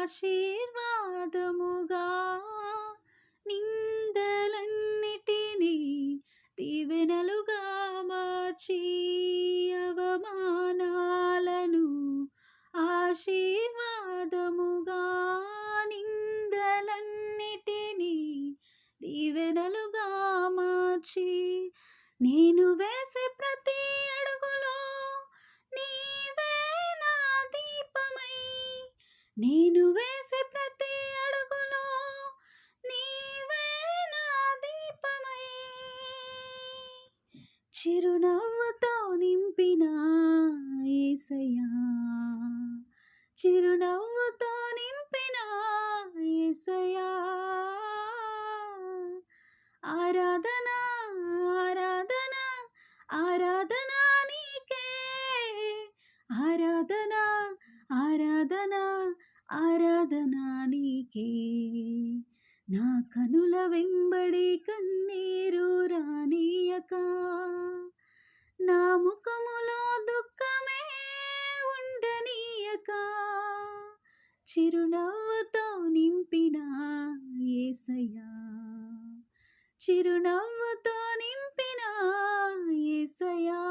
ఆశీర్వాదముగా నిందలన్నిటినీ దీవెనలుగా మార్చి అవమానాలను ఆశీర్వాదముగా నిందలన్నిటినీ దీవెనలుగా మార్చి నేను వేసే ప్రతి అడుగులో నీవే నా దీపమై నేను వేసే ప్రతి అడుగులో నీవే నా దీపమై చిరునవ్వుతో నింపిన యేసయ్యా చిరునవ్వుతో నింపిన యేసయ్యా ఆరాధన ఆరాధన ఆరాధన నీకే ఆరాధన ఆరాధన ఆరాధన నీకే నా కనుల వెంబడి కన్నీరు రానీయక నా ముఖములో దుఃఖమే ఉండనీయక చిరునవ్వుతో నింపిన యేసయ్యా చిరునవ్వుతో నింపిన యేసయ్యా